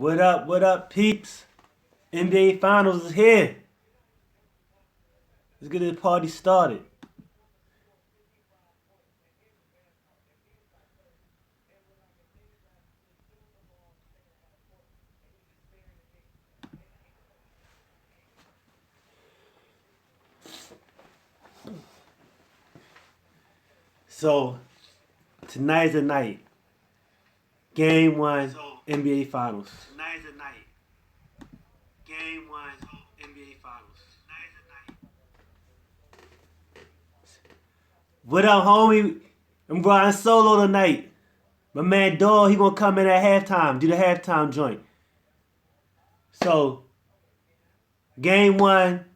What up, peeps? NBA Finals is here. Let's get this party started. So, tonight's the night. Game one, NBA Finals. Tonight's the night. Game one, NBA Finals. What up, homie? I'm riding solo tonight. My man Dog, he gonna come in at halftime, do the halftime joint. So, game one,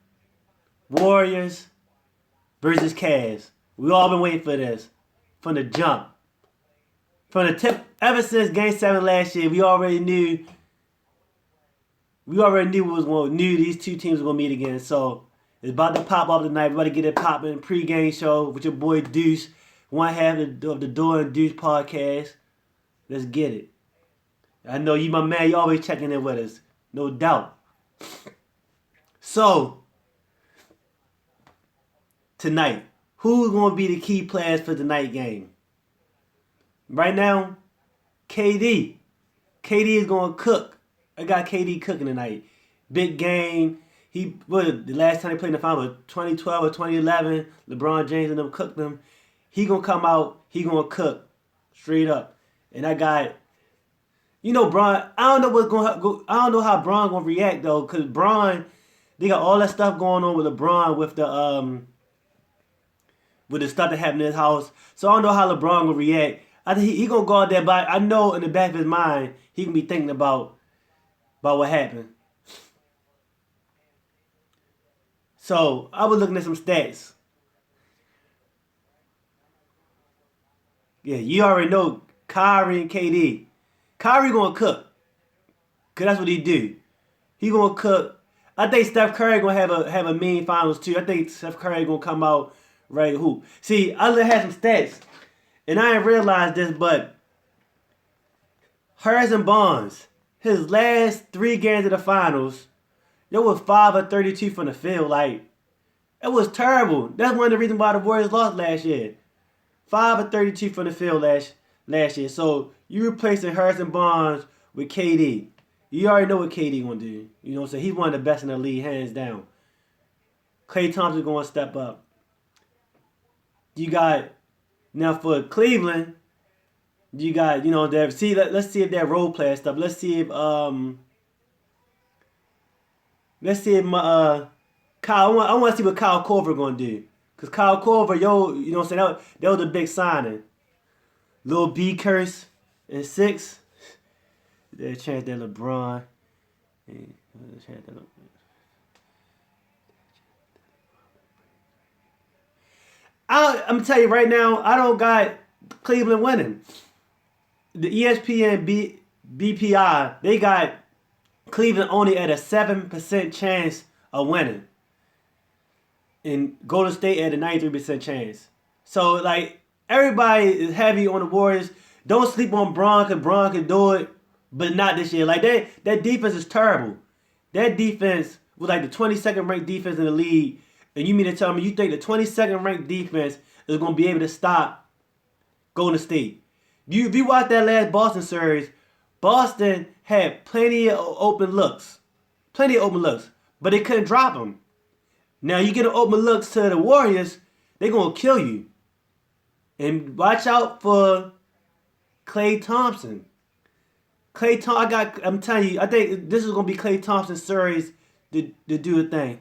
Warriors versus Cavs. We all been waiting for this from the jump. From the tip, ever since Game 7 last year, we already knew knew these two teams were gonna meet again. So it's about to pop off tonight. We about to get it popping. Pregame show with your boy Deuce, one half of the Door and Deuce podcast. Let's get it. I know you, my man. You always checking in with us, no doubt. So tonight, who's gonna be the key players for tonight's game? Right now, KD. KD is gonna cook. I got KD cooking tonight. Big game. The last time they played in the final, 2012 or 2011, LeBron James and them cooked them. He gonna come out. He gonna cook straight up. And I got, Bron. I don't know what's gonna go. I don't know how Bron gonna react though, cause Bron, they got all that stuff going on with LeBron with the stuff that happened in his house. So I don't know how LeBron gonna react. I think he gonna go out there, but I know in the back of his mind he can be thinking about what happened. So I was looking at some stats. Yeah, you already know Kyrie and KD. Kyrie gonna cook, cause that's what he do. He gonna cook. I think Steph Curry gonna have a mean finals too. I think Steph Curry gonna come out ready to hoop. See, I had some stats, and I didn't realize this, but Harrison Barnes, his last 3 games of the finals, there was 5 of 32 from the field. Like, it was terrible. That's one of the reasons why the Warriors lost last year. 5 of 32 from the field last year. So you replacing Harrison Barnes with KD. You already know what KD gonna do. You know what I'm saying? He's one of the best in the league, hands down. Klay Thompson gonna step up. You got now for Cleveland. You got let's see if they're role player stuff. Let's see if Kyle. I want to see what Kyle Korver gonna do, cause Kyle Korver, you know what I'm saying, that was a big signing. Lil B Curse and 6. They chance that LeBron. I'm gonna tell you right now, I don't got Cleveland winning. The ESPN BPI, they got Cleveland only at a 7% chance of winning, and Golden State at a 93% chance. So like, everybody is heavy on the Warriors. Don't sleep on Braun, because Braun can do it, but not this year. Like, that defense is terrible. That defense was like the 22nd ranked defense in the league. And you mean to tell me you think the 22nd ranked defense is going to be able to stop Golden State? If you watch that last Boston series, Boston had plenty of open looks. But they couldn't drop them. Now you get an open looks to the Warriors, they're going to kill you. And watch out for Klay Thompson. I'm telling you, I think this is going to be Klay Thompson's series to do a thing.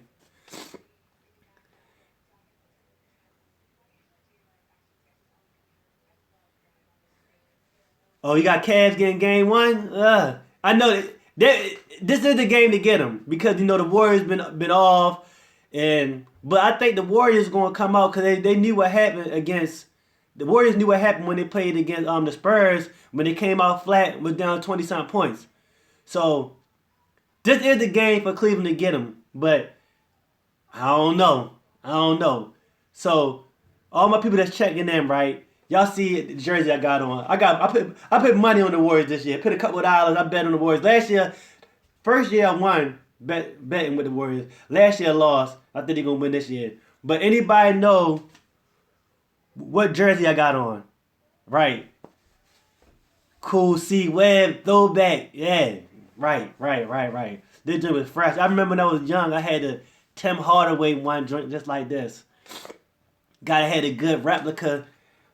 Oh, you got Cavs getting game one? I know this is the game to get them, because the Warriors been off, but I think the Warriors going to come out, because they knew what happened against the Warriors knew what happened when they played against the Spurs, when they came out flat, was down 20-something points. So this is the game for Cleveland to get them, but I don't know. So all my people that's checking in, right? Y'all see the jersey I got on. I put money on the Warriors this year. Put a couple of dollars. I bet on the Warriors. Last year, first year I won betting with the Warriors. Last year I lost. I think they're gonna win this year. But anybody know what jersey I got on? Right. Cool C Web throwback. Yeah. Right. This joint was fresh. I remember when I was young, I had the Tim Hardaway one joint just like this. Gotta had a good replica,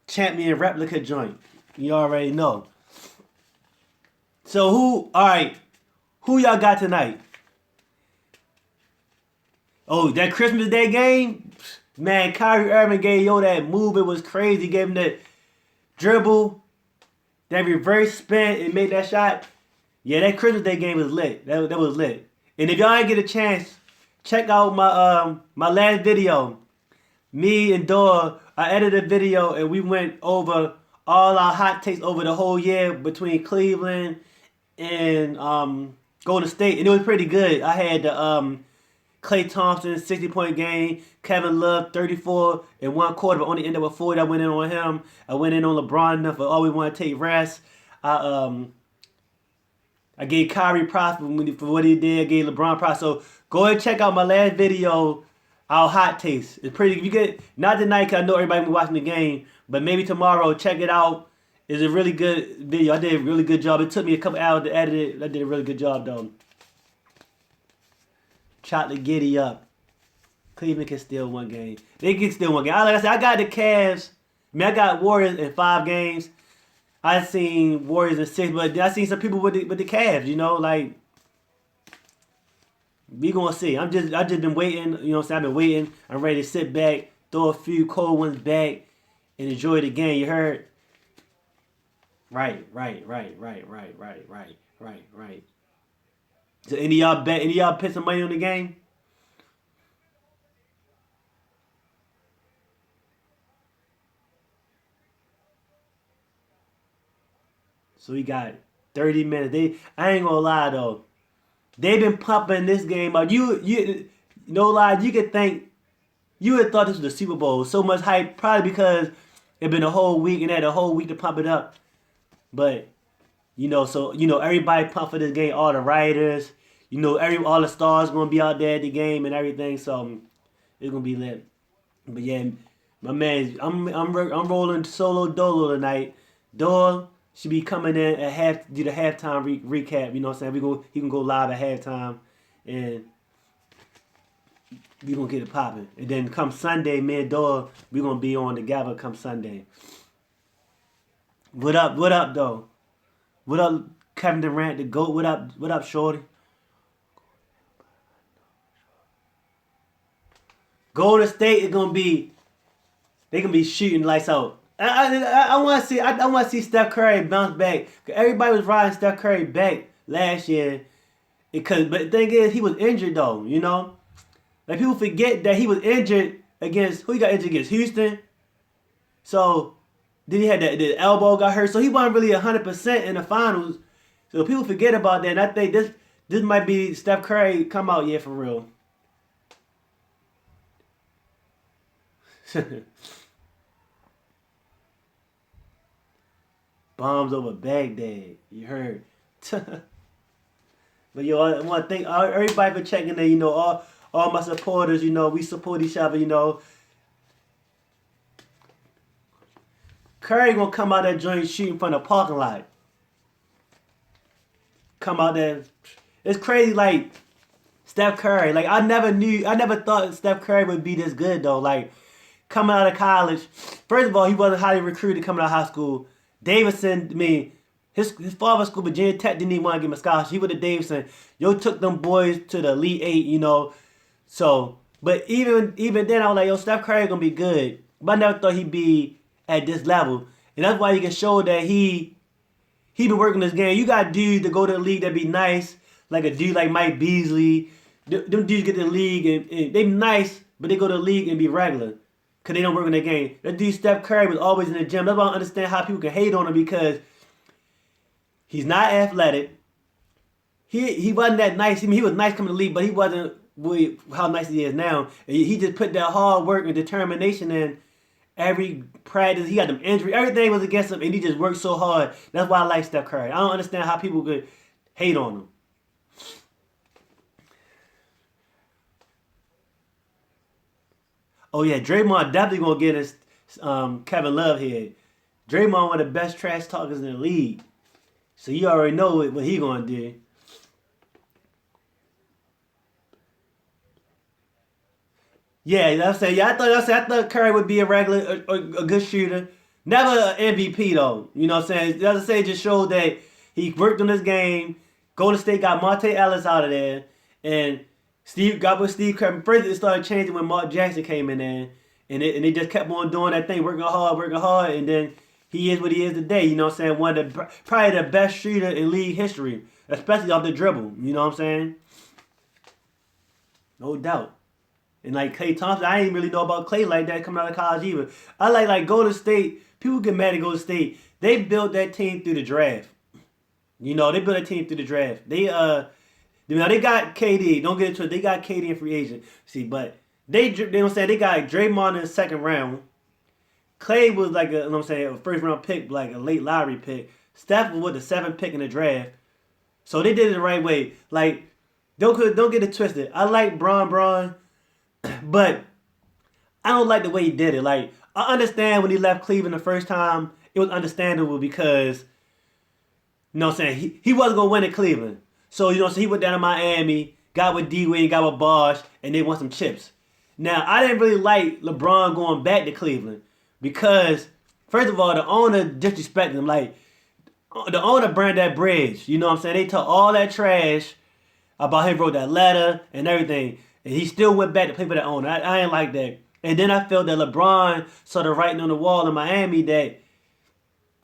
champion replica joint. You already know. So who y'all got tonight? Oh, that Christmas Day game? Man, Kyrie Irving gave that move. It was crazy. He gave him that dribble, that reverse spin, and made that shot. Yeah, that Christmas Day game was lit. That was lit. And if y'all ain't get a chance, check out my last video. Me and Dora, I edited a video and we went over all our hot takes over the whole year between Cleveland and Golden State, and it was pretty good. I had the Klay Thompson 60-point game, Kevin Love 34 in one quarter, but only ended up with 40. I went in on him. I went in on LeBron enough for we want to take rest. I gave Kyrie props for what he did. I gave LeBron props. So go ahead and check out my last video, our hot takes. It's pretty. If you get not tonight, cause I know everybody will be watching the game, but maybe tomorrow. Check it out. It's a really good video. I did a really good job. It took me a couple hours to edit it. I did a really good job though. Shot the giddy up. Cleveland can steal one game. They can steal one game. Like I said, I got the Cavs. I got Warriors in 5 games. I seen Warriors in 6, but I seen some people with the Cavs. You know, like we gonna see. I just been waiting. You know what I'm saying? I've been waiting. I'm ready to sit back, throw a few cold ones back, and enjoy the game. You heard? Right. So any of y'all put some money on the game? So we got 30 minutes. I ain't gonna lie though. They've been pumping this game out. You no lie, you could think you would have thought this was the Super Bowl. So much hype, probably because it been a whole week and they had a whole week to pump it up. But everybody pumped for this game, all the writers, all the stars gonna be out there at the game and everything. So it's gonna be lit. But yeah, my man, I'm rolling solo dolo tonight. Dolo should be coming in at do the halftime recap. You know what I'm saying? He can go live at halftime, and we gonna get it popping. And then come Sunday, me and Dora, we gonna be on together. Come Sunday. What up? What up, though? What up, Kevin Durant, the GOAT? What up, Shorty? Golden State is gonna be. They gonna be shooting lights out. I want to see Steph Curry bounce back. Everybody was riding Steph Curry back last year, but the thing is, he was injured though. You know, like people forget that he was injured against who he got injured against Houston. So then he had the elbow got hurt, so he wasn't really 100% in the finals. So people forget about that. And I think this might be Steph Curry come out for real. Bombs over Baghdad. You heard. But I want to thank everybody for checking in. All my supporters. We support each other. Curry gonna come out that joint shooting from the parking lot. Come out there. It's crazy. Like Steph Curry. Like I never thought Steph Curry would be this good though. Like coming out of college. First of all, he wasn't highly recruited coming out of high school. Davidson, his father's school, Virginia Tech, didn't even want to give him a scholarship. He went to Davidson. Took them boys to the Elite Eight, So, but even then, I was like, Steph Curry gonna be good. But I never thought he'd be at this level. And that's why you can show that he been working this game. You got dudes to go to the league that be nice, like a dude like Mike Beasley. Them dudes get to the league and they nice, but they go to the league and be regular. Because they don't work in the game. That dude Steph Curry was always in the gym. That's why I don't understand how people can hate on him because he's not athletic. He wasn't that nice. He was nice coming to the league, but he wasn't really how nice he is now. He just put that hard work and determination in, Every practice, he got them injuries. Everything was against him, and he just worked so hard. That's why I like Steph Curry. I don't understand how people could hate on him. Oh yeah, Draymond definitely gonna get his Kevin Love here. Draymond one of the best trash talkers in the league, so you already know what he gonna do. Yeah, that's saying. Yeah, I thought Curry would be a regular, a good shooter. Never an MVP though. You know what I'm saying? As I say, it just showed that he worked on his game. Golden State got Monte Ellis out of there, and Steve got with Steve Kerr. First, it started changing when Mark Jackson came in there, and they just kept on doing that thing, working hard, and then he is what he is today. You know what I'm saying? One of the probably the best shooter in league history, especially off the dribble. You know what I'm saying? No doubt. And like Klay Thompson, I didn't really know about Klay like that coming out of college either. I like Golden State. People get mad at Golden State. They built that team through the draft. You know, they built that team through the draft. They got KD. Don't get into it. They got KD in free agent. See, but they don't say they got Draymond in the second round. Klay was like you know what I'm saying, a first round pick, like a late lottery pick. Steph was with the seventh pick in the draft. So they did it the right way. Like, don't get it twisted. I like Braun. But I don't like the way he did it. Like, I understand when he left Cleveland the first time, it was understandable because, you know what I'm saying, he wasn't going to win in Cleveland. So, you know, so he went down to Miami, got with D-Wade, got with Bosh, and they won some chips. Now, I didn't really like LeBron going back to Cleveland because, first of all, the owner disrespected him. Like, the owner burned that bridge. You know what I'm saying? They took all that trash about him, wrote that letter and everything. And he still went back to play for the owner. I ain't like that. And then I felt that LeBron saw the writing on the wall in Miami that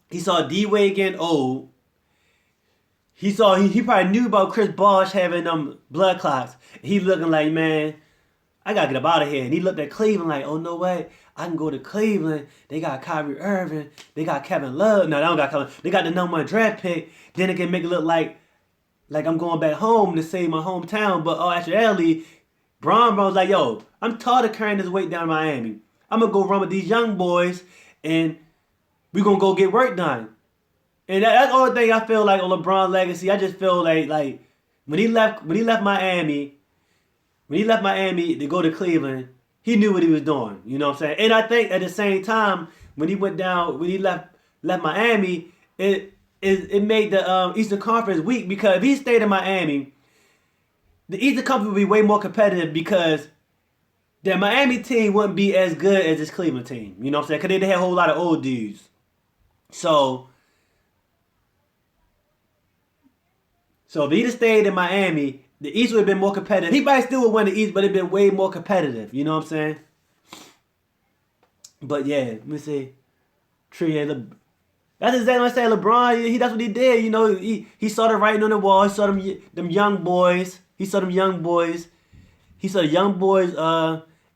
he saw D-Wade getting old. He probably knew about Chris Bosh having them blood clots. He looking like, man, I gotta get up out of here. And he looked at Cleveland like, oh no way, I can go to Cleveland. They got Kyrie Irving. They got Kevin Love. No, they don't got Kevin. They got the number one draft pick. Then it can make it look like I'm going back home to save my hometown. But actually, Braun was like, yo, I'm tired of carrying this weight down in Miami. I'm going to go run with these young boys, and we're going to go get work done. And that's the only thing I feel like on LeBron's legacy. I just feel like when he left Miami, to go to Cleveland, he knew what he was doing. You know what I'm saying? And I think at the same time, when he left Miami, it made the Eastern Conference weak because if he stayed in Miami, the Eastern Conference would be way more competitive because the Miami team wouldn't be as good as this Cleveland team. You know what I'm saying? Because they had a whole lot of old dudes. So if he'd have stayed in Miami, the East would have been more competitive. He probably still would win the East, but it'd been way more competitive. You know what I'm saying? But yeah, let me see. That's exactly what I said. LeBron, that's what he did. You know, he saw the writing on the wall. He saw them young boys. He saw them young boys. He saw the young boys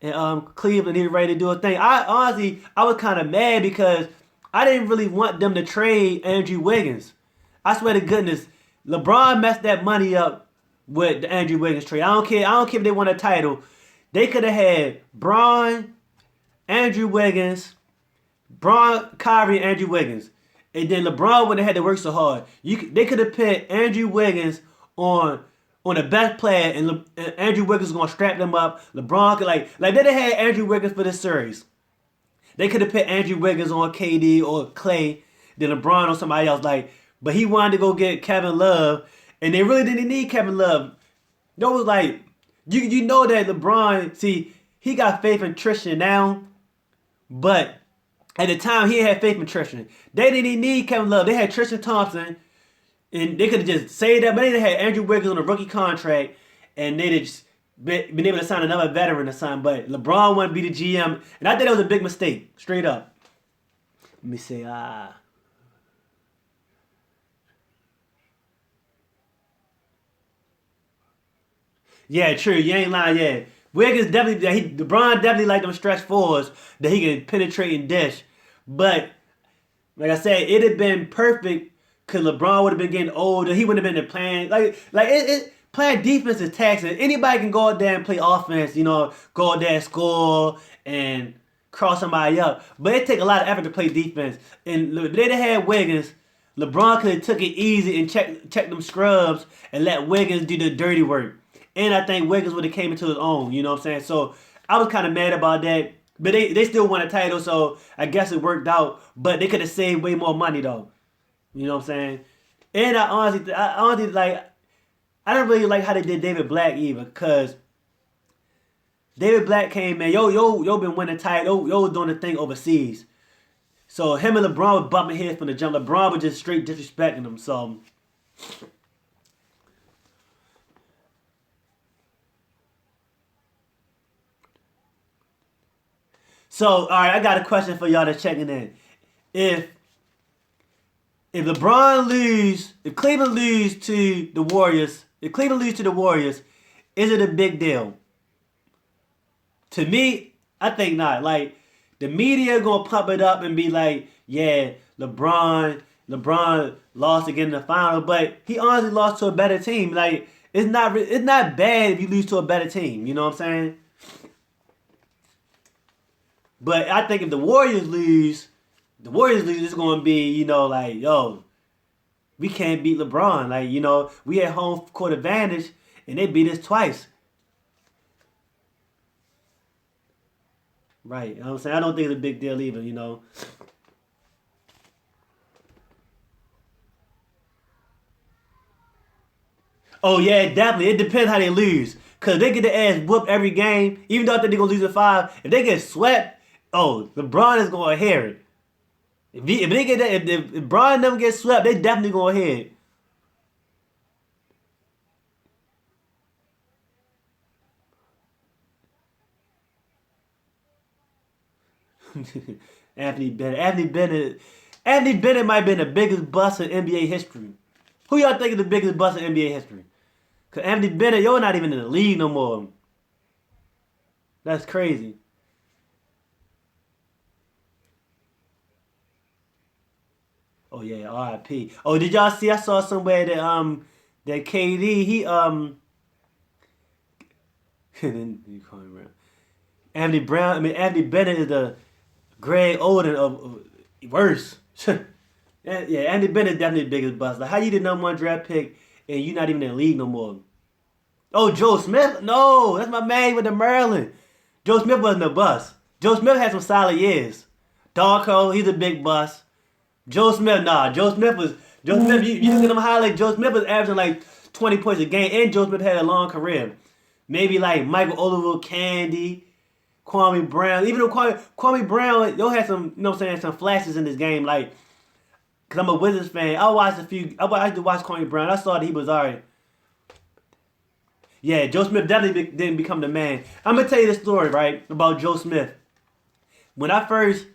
in Cleveland. He was ready to do a thing. I was kind of mad because I didn't really want them to trade Andrew Wiggins. I swear to goodness, LeBron messed that money up with the Andrew Wiggins trade. I don't care. I don't care if they won a title. They could have had Braun, Andrew Wiggins, Kyrie, and Andrew Wiggins. And then LeBron wouldn't have had to work so hard. They could have put Andrew Wiggins on the best player, and Andrew Wiggins was gonna strap them up. LeBron could like they'd have had Andrew Wiggins for this series. They could have put Andrew Wiggins on KD or Klay, then LeBron on somebody else. But he wanted to go get Kevin Love, and they really didn't need Kevin Love. That was like you know that LeBron, see, he got faith in Tristan now, but at the time he had faith in Tristan. They didn't even need Kevin Love. They had Tristan Thompson. And they could have just saved that, but they had Andrew Wiggins on a rookie contract, and they'd just been able to sign another veteran or something. But LeBron wanted to be the GM, and I think that was a big mistake, straight up. Let me see. Yeah, true. You ain't lying. Yeah, Wiggins definitely. LeBron definitely like them stretch fours that he can penetrate and dish. But like I said, it'd have been perfect because LeBron would have been getting older. He wouldn't have been playing playing defense is taxing. Anybody can go out there and play offense. You know, go out there and score and cross somebody up. But it take a lot of effort to play defense. And if they had Wiggins, LeBron could have took it easy and check them scrubs and let Wiggins do the dirty work. And I think Wiggins would have came into his own. You know what I'm saying? So I was kind of mad about that. But they still won a title, so I guess it worked out. But they could have saved way more money though. You know what I'm saying? And I honestly like. I don't really like how they did David Black either, cause David Black came in, yo been winning title, yo was doing the thing overseas. So him and LeBron was bumping heads from the jump. LeBron was just straight disrespecting him. So all right, I got a question for y'all that's checking in. If if Cleveland lose to the Warriors, is it a big deal? To me, I think not. Like the media gonna pump it up and be like, yeah, LeBron lost again in the final, but he honestly lost to a better team. Like it's not bad if you lose to a better team. You know what I'm saying? But I think if the Warriors lose, it's gonna be like yo, we can't beat LeBron. Like we had home court advantage and they beat us twice. Right. You know what I'm saying? I don't think it's a big deal either. Oh yeah, definitely. It depends how they lose. Cause they get their ass whooped every game, even though I think they're gonna lose at 5. If they get swept, oh, LeBron is gonna hear it. If they get that, if Brian never gets swept, they definitely gonna hear it. Anthony Bennett might have been the biggest bust in NBA history. Who y'all think is the biggest bust in NBA history? Cause Anthony Bennett, you're not even in the league no more. That's crazy. Oh yeah, R.I.P. Oh, did y'all see? I saw somewhere that KD then you call him Anthony Brown. I mean Anthony Bennett is the Greg Oden of worse. Yeah, Anthony Bennett definitely the biggest bust. Like how you the number one draft pick and you not even in the league no more. Oh, Joe Smith? No, that's my man with the Maryland. Joe Smith wasn't a bust. Joe Smith had some solid years. Darko, he's a big bust. Joe Smith, nah. Joe Smith. You look at him highlight. Joe Smith was averaging like 20 points a game, and Joe Smith had a long career. Maybe like Michael Oliver, Candy, Kwame Brown. Even though Kwame Brown, yo had some, some flashes in this game. Like, cause I'm a Wizards fan. I used to watch Kwame Brown. I saw that he was alright. Yeah, Joe Smith definitely didn't become the man. I'm gonna tell you the story, right, about Joe Smith. When I first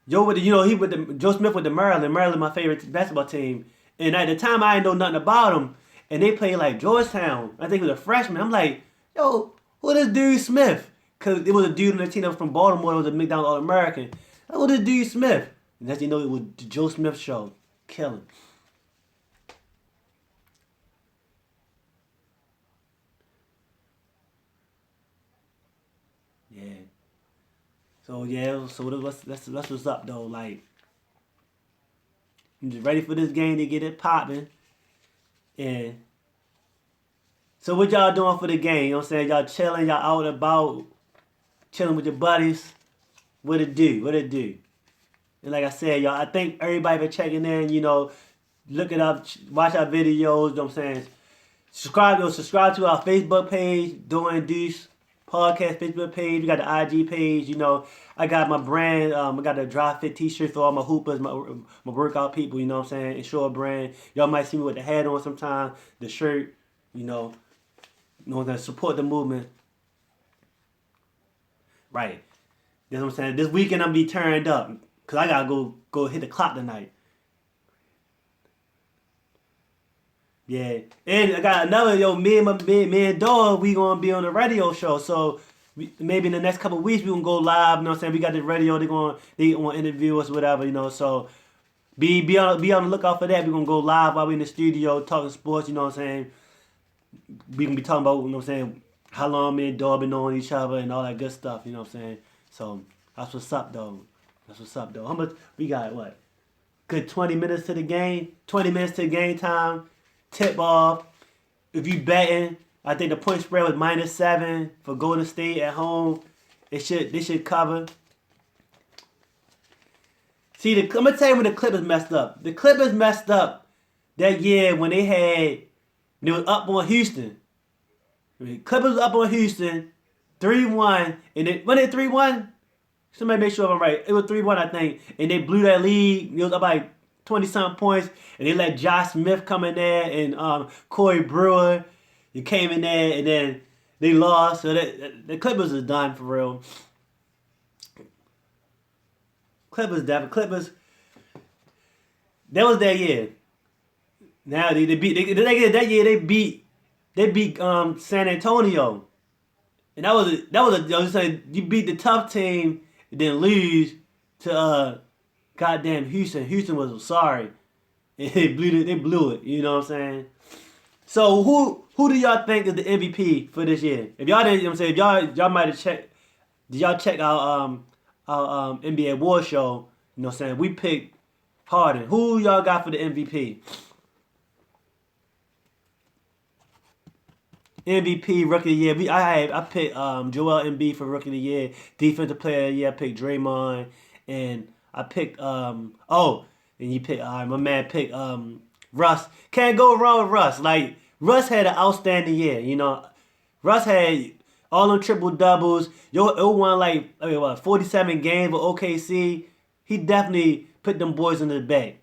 Joe Smith with the Maryland. Maryland, my favorite basketball team. And at the time, I didn't know nothing about him. And they played like Georgetown. I think he was a freshman. I'm like, yo, who this dude Smith? Because it was a dude on the team that was from Baltimore. It was a McDonald's All-American. Who this dude Smith? And that's it was the Joe Smith show. Killing. Yeah. So yeah. So that's what's up though. Like I'm just ready for this game to get it popping. And so what y'all doing for the game? You know what I'm saying? Y'all chilling, y'all out and about, chilling with your buddies. What it do? What it do? And like I said, y'all, I thank everybody for checking in, look it up, watch our videos, you know what I'm saying? Subscribe to our Facebook page, Doing Deuce Podcast Facebook page. We got the IG page, I got my brand, I got the Dry Fit t-shirt for all my hoopers, my workout people, you know what I'm saying? Ensure brand. Y'all might see me with the hat on sometime, the shirt, that support the movement. Right. You know what I'm saying? This weekend I'm be turned up. Cause I gotta go hit the clock tonight. Yeah. And I got another, me and Dog, we gonna be on the radio show. So maybe in the next couple of weeks we gonna go live, you know what I'm saying? We got the radio, they gonna interview us, whatever. So be on the lookout for that. We're gonna go live while we in the studio talking sports, you know what I'm saying? We gonna be talking about, how long me and Dog been knowing each other and all that good stuff, you know what I'm saying? So that's what's up, though. That's what's up, though. How much we got? What? Good 20 minutes to the game. 20 minutes to game time. Tip off. If you betting, I think the point spread was -7 for Golden State at home. They should cover. See, I'm gonna tell you when the Clippers messed up. The Clippers messed up that year when they was up on Houston. Clippers was up on Houston, 3-1, and when they 3-1, somebody make sure I'm right. It was 3-1, I think, and they blew that lead. It was up like 20-something points, and they let Josh Smith come in there and Corey Brewer. He came in there, and then they lost. So the Clippers is done for real. Clippers. That was their year. Now they beat that year. They beat San Antonio, and that was I was saying you beat the tough team and then lose to goddamn Houston. Houston was sorry. And they blew it. You know what I'm saying? So who do y'all think is the MVP for this year? If y'all didn't, you know what I'm saying, if y'all might have checked. Did y'all check our NBA War Show? You know what I'm saying? We picked Harden. Who y'all got for the MVP? MVP Rookie of the Year. I picked Joel Embiid for Rookie of the Year. Defensive Player of the Year. I picked Draymond, and I picked and you picked my man picked Russ. Can't go wrong with Russ. Like Russ had an outstanding year. You know, Russ had all them triple doubles. It won like 47 games with OKC. He definitely put them boys in the bag.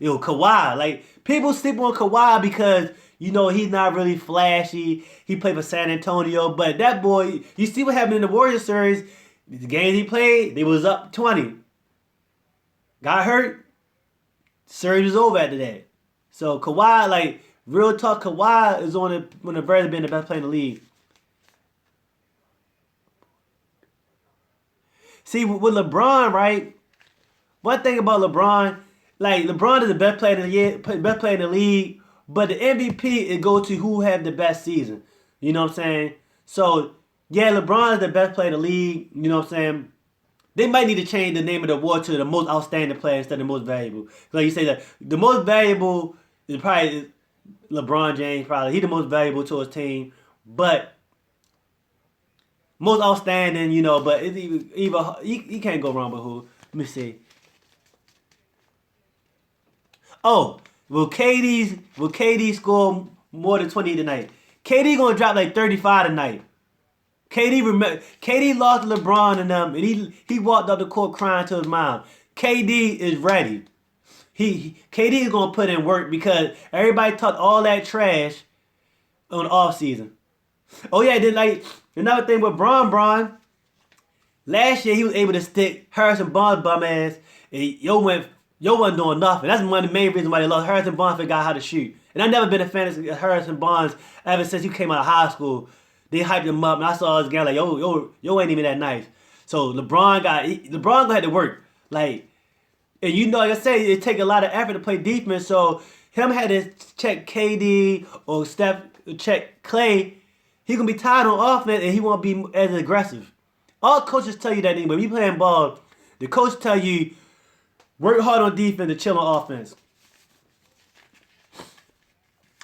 Kawhi, like people sleep on Kawhi because you know he's not really flashy. He played for San Antonio, but that boy, you see what happened in the Warriors series. The games he played, they was up 20. Got hurt. Series was over after that. So Kawhi, like real talk, Kawhi is on the verge of being the best player in the league. See with LeBron, right? One thing about LeBron, like LeBron is the best player in the year, best player in the league, but the MVP it goes to who had the best season. You know what I'm saying? So yeah, LeBron is the best player in the league. You know what I'm saying? They might need to change the name of the award to the most outstanding player instead of the most valuable. Like you say that the most valuable is probably LeBron James. Probably he's the most valuable to his team, but most outstanding, you know. But it's either you can't go wrong with who. Let me see. Oh, will KD score more than 20 tonight? KD gonna drop like 35 tonight. KD lost to LeBron and them, and he walked up the court crying to his mom. KD is ready. KD is gonna put in work because everybody talked all that trash on the off season. Oh yeah, then like another thing with Braun. Last year he was able to stick Harrison Barnes bum ass, and yo wasn't doing nothing. That's one of the main reasons why they lost. Harrison Barnes forgot how to shoot, and I've never been a fan of Harrison Barnes ever since he came out of high school. They hyped him up, and I saw his game like yo ain't even that nice. So LeBron gonna have to work like. And you know, like I say, it take a lot of effort to play defense. So him had to check KD or Steph check Clay. He gonna be tired on offense and he won't be as aggressive. All coaches tell you that anyway. When you playing ball, the coach tell you work hard on defense and chill on offense.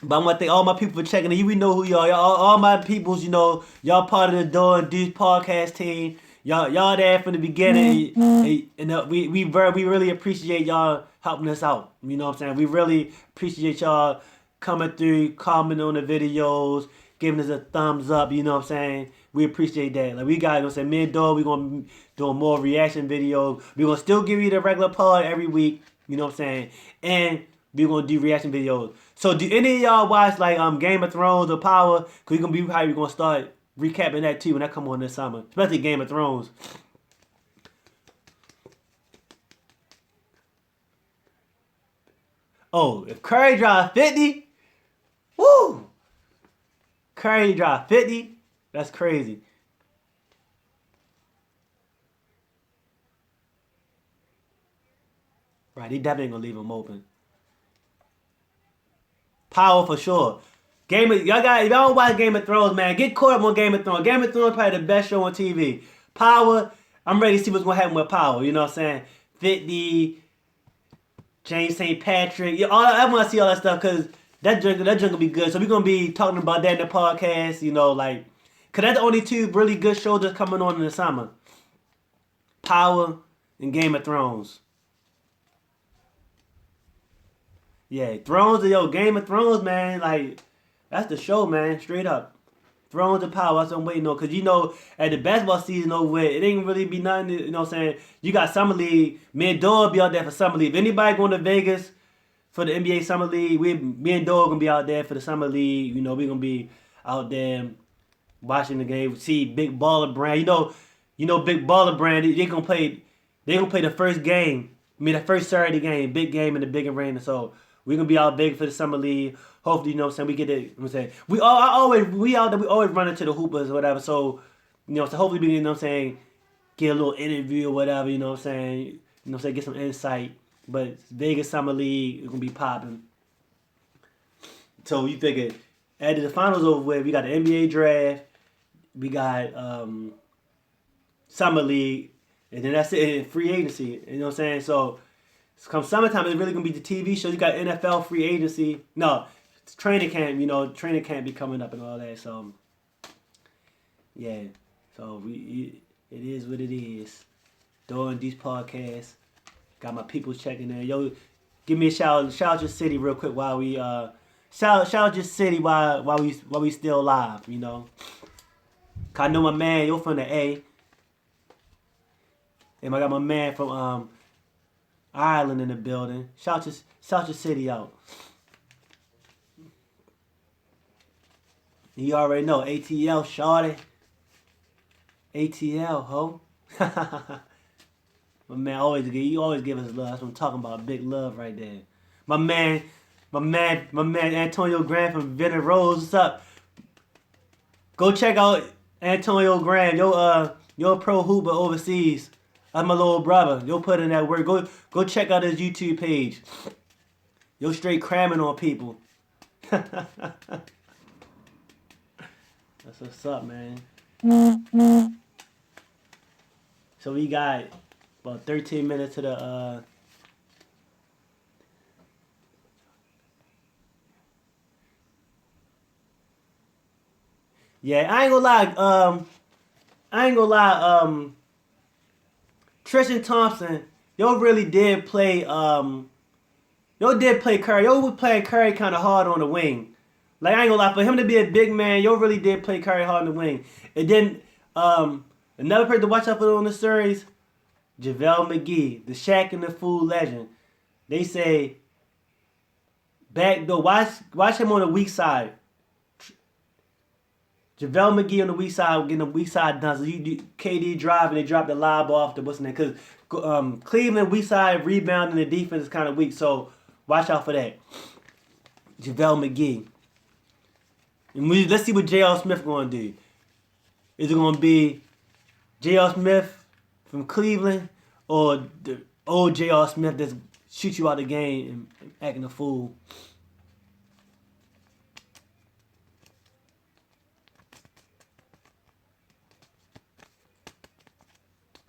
But I want to thank all my people for checking in. We know who y'all. All my peoples, you know, y'all part of the Door and Deuce podcast team. Y'all there from the beginning, and we really appreciate y'all helping us out. You know what I'm saying? We really appreciate y'all coming through, commenting on the videos, giving us a thumbs up. You know what I'm saying? We appreciate that. Like we got, you know what I'm saying? Me and Dog, we gonna be doing more reaction videos. We gonna still give you the regular pod every week. You know what I'm saying? And we gonna do reaction videos. So do any of y'all watch like Game of Thrones or Power? Cause we probably gonna start recapping that too when that come on this summer, especially Game of Thrones. Oh, if Curry drive 50, woo! Curry drive 50, that's crazy. Right, he definitely gonna leave him open. Power for sure. If y'all don't watch Game of Thrones, man, get caught up on Game of Thrones. Game of Thrones is probably the best show on TV. Power, I'm ready to see what's gonna happen with Power. You know what I'm saying? 50, James St. Patrick. Yeah, I want to see all that stuff because that drink gonna be good. So we're gonna be talking about that in the podcast. You know, like, cause that's the only two really good shows that's coming on in the summer. Power and Game of Thrones. Yeah, Game of Thrones, man. Like, that's the show, man. Straight up. Thrones of Power, that's what I'm waiting on. Because, at the basketball season over with, it ain't really be nothing, you know what I'm saying? You got Summer League. Me and Dog be out there for Summer League. If anybody going to Vegas for the NBA Summer League, me and Dog going to be out there for the Summer League. We're going to be out there watching the game. See Big Baller Brand. Big Baller Brand, they going to play the first game. The first Saturday game. Big game in the big arena. So, we're going to be out big for the Summer League. Hopefully, you know what I'm saying, we get it, you know what I'm saying. We always run into the hoopers or whatever. So, so hopefully we, you know what I'm saying, get a little interview or whatever, you know what I'm saying. You know what I'm saying, get some insight. But Vegas Summer League is going to be popping. So, you figure, after the finals over with, we got the NBA draft, we got Summer League, and then that's it, and free agency, you know what I'm saying. So, come summertime, it's really going to be the TV show. You got NFL free agency. No, it's training camp, training camp be coming up and all that. So, yeah. So, it is what it is. Doing these podcasts. Got my people checking in. Yo, give me a shout out your city real quick while we, shout out your city while we still live, Cause I know my man, you're from the A. And I got my man from, Ireland in the building. Shout your city out. You already know. ATL, shawty. ATL, ho. My man always give us love. That's what I'm talking about. Big love right there. My man Antonio Graham from Vinny Rose. What's up? Go check out Antonio Graham. Yo pro hooper overseas. That's my little brother. Yo put in that work. Go check out his YouTube page. Yo straight cramming on people. That's what's up, man. So we got about 13 minutes to the yeah, I ain't gonna lie, Tristan Thompson, yo really did play Curry. Yo was playing Curry kinda hard on the wing. Like, I ain't gonna lie, for him to be a big man, yo really did play Curry hard on the wing. And then another person to watch out for on the series, JaVale McGee, the Shaq and the Fool legend. They say back though, watch him on the weak side. JaVale McGee on the weak side, getting the weak side done. So KD drive and they drop the lob off the what's name, because Cleveland weak side rebounding, the defense is kind of weak. So watch out for that. JaVale McGee. And let's see what J.R. Smith going to do. Is it going to be J.R. Smith from Cleveland or the old J.R. Smith that shoot you out the game and acting a fool?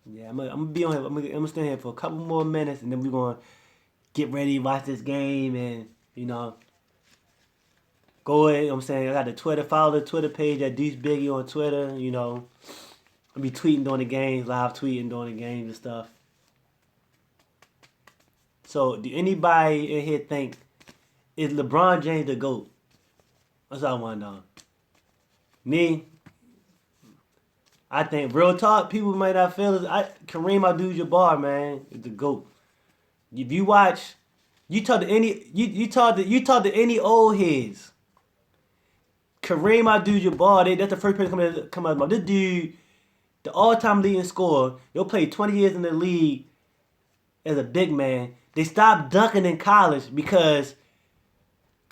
Yeah, I'm gonna be on here. I'm gonna stay here for a couple more minutes, and then we're gonna get ready, watch this game, and go ahead. I'm saying I got the Twitter. Follow the Twitter page at Deuce Biggie on Twitter. I'll be tweeting during the games, live tweeting during the games and stuff. So, do anybody in here think is LeBron James the GOAT? That's all I want to know. Me. I think real talk, people might not feel it. Kareem Abdul-Jabbar, man, is the GOAT. If you watch, you talk to any old heads. Kareem Abdul-Jabbar, that's the first person come out of my mouth. This dude, the all-time leading scorer, he'll play 20 years in the league as a big man. They stopped dunking in college because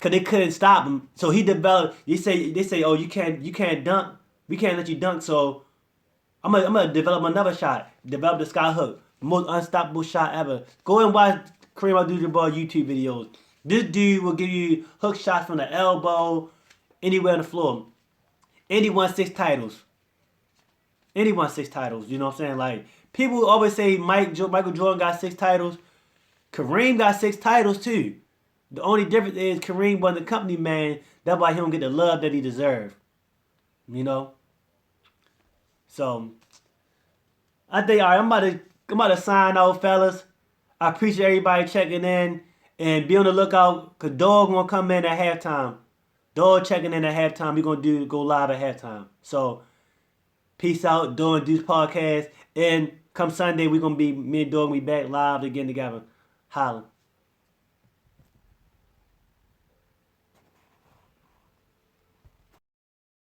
they couldn't stop him. So he developed. They say, oh, you can't dunk. We can't let you dunk. So I'm gonna develop another shot. Develop the sky hook. Most unstoppable shot ever. Go and watch Kareem Abdul-Jabbar YouTube videos. This dude will give you hook shots from the elbow, anywhere on the floor. And he won 6 titles. And he won 6 titles. You know what I'm saying? Like, people always say Michael Jordan got 6 titles. Kareem got 6 titles too. The only difference is Kareem wasn't the company man. That's why he don't get the love that he deserved. You know? So, I think, all right, I'm about to sign out, fellas. I appreciate everybody checking in. And be on the lookout, because Dog going to come in at halftime. Dog checking in at halftime. We're going to go live at halftime. So, peace out. Dog and Deuce podcast. And come Sunday, me and Dog will be back live again together. Holla.